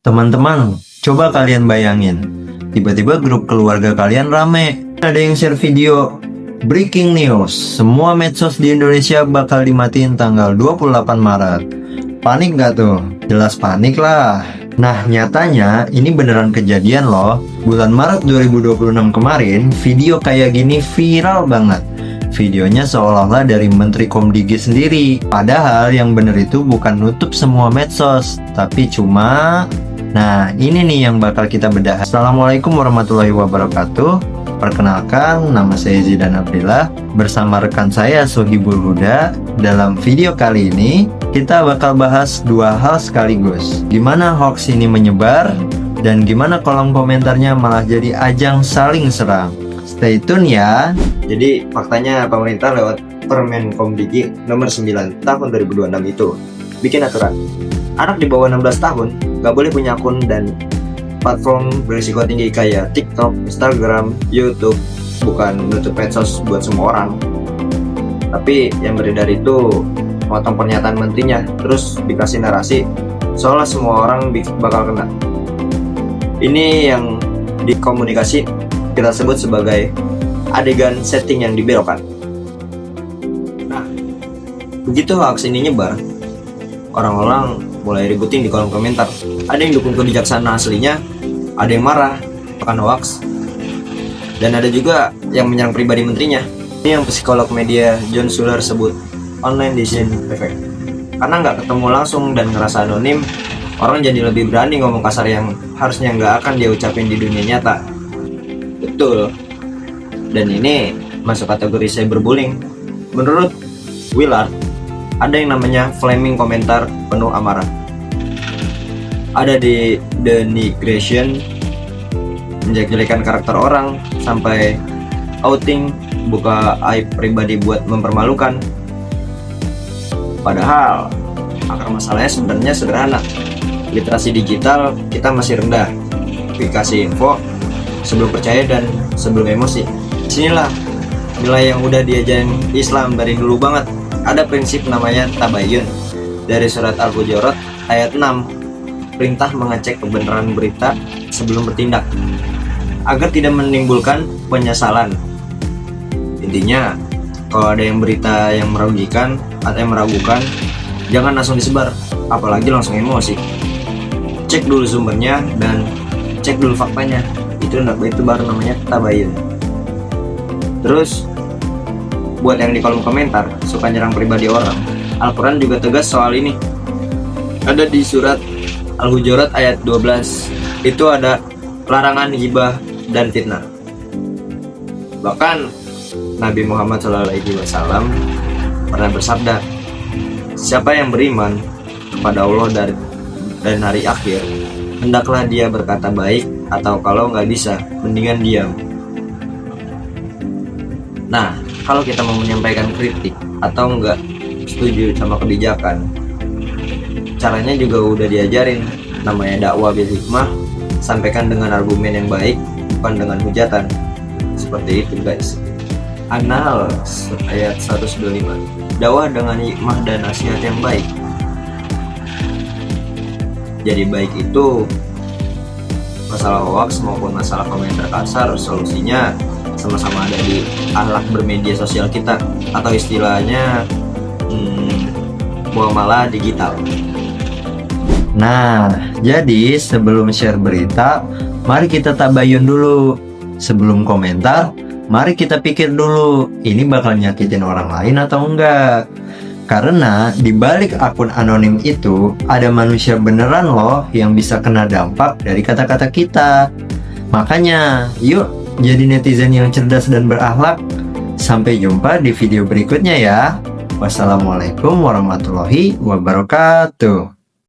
Teman-teman, coba kalian bayangin, tiba-tiba grup keluarga kalian rame. Ada yang share video, breaking news, semua medsos di Indonesia bakal dimatiin tanggal 28 Maret. Panik gak tuh? Jelas panik lah. Nah, nyatanya ini beneran kejadian loh. Bulan Maret 2026 kemarin, video kayak gini viral banget. Videonya seolah-olah dari Menteri Komdigi sendiri. Padahal yang bener itu bukan nutup semua medsos, tapi cuma... Nah, ini nih yang bakal kita bedah. Assalamualaikum warahmatullahi wabarakatuh. Perkenalkan, nama saya Zidan Abdillah. Bersama rekan saya Sohibul Huda. Dalam video kali ini, kita bakal bahas dua hal sekaligus. Gimana hoax ini menyebar, dan gimana kolom komentarnya malah jadi ajang saling serang. Stay tune ya. Jadi faktanya pemerintah lewat Permen Komdigi nomor 9 tahun 2026 itu bikin aturan anak di bawah 16 tahun gak boleh punya akun dan platform berisiko tinggi kayak TikTok, Instagram, YouTube. Bukan nutup medsos buat semua orang, tapi yang beredar itu potong pernyataan menterinya terus dikasih narasi seolah semua orang bakal kena. Ini yang di komunikasi kita sebut sebagai adegan setting yang dibelokkan. Nah, begitu hoax ini nyebar, orang-orang mulai ributin di kolom komentar. Ada yang dukung kebijaksanaan aslinya, ada yang marah akan hoax, dan ada juga yang menyerang pribadi menterinya. Ini yang psikolog media John Schuler sebut online disinfect. Karena nggak ketemu langsung dan ngerasa anonim, orang jadi lebih berani ngomong kasar yang harusnya nggak akan dia ucapin di dunia nyata. Betul. Dan ini masuk kategori cyberbullying. Menurut Willard, ada yang namanya flaming komentar penuh amarah. Ada di denigration, menjelek-jelekan karakter orang, sampai outing, buka aib pribadi buat mempermalukan. Padahal akar masalahnya sebenarnya sederhana. Literasi digital kita masih rendah. Verifikasi info sebelum percaya dan sebelum emosi. Disinilah nilai yang udah diajarin Islam dari dulu banget. Ada prinsip namanya tabayun dari surat Al-Hujurat ayat 6. Perintah mengecek kebenaran berita sebelum bertindak agar tidak menimbulkan penyesalan. Intinya, kalau ada yang berita yang merugikan atau yang meragukan, jangan langsung disebar, apalagi langsung emosi. Cek dulu sumbernya dan cek dulu faktanya. Itu baru namanya tabayun. Terus buat yang di kolom komentar suka nyerang pribadi orang, Al-Quran juga tegas soal ini. Ada di surat Al-Hujurat ayat 12. Itu ada larangan ghibah dan fitnah. Bahkan Nabi Muhammad SAW pernah bersabda, siapa yang beriman kepada Allah dan hari akhir, hendaklah dia berkata baik, atau kalau nggak bisa, mendingan diam. Nah, kalau kita mau menyampaikan kritik atau nggak setuju sama kebijakan, caranya juga udah diajarin. Namanya dakwah bil hikmah, sampaikan dengan argumen yang baik, bukan dengan hujatan. Seperti itu guys. An-Nahl ayat 125. Dakwah dengan hikmah dan nasihat yang baik. Jadi baik itu masalah hoax maupun masalah komentar kasar, solusinya sama-sama ada di akhlak bermedia sosial kita, atau istilahnya muamalah digital. Nah, jadi sebelum share berita, mari kita tabayun dulu. Sebelum komentar, mari kita pikir dulu, ini bakal nyakitin orang lain atau enggak. Karena di balik akun anonim itu ada manusia beneran loh yang bisa kena dampak dari kata-kata kita. Makanya, yuk jadi netizen yang cerdas dan berakhlak. Sampai jumpa di video berikutnya ya. Wassalamualaikum warahmatullahi wabarakatuh.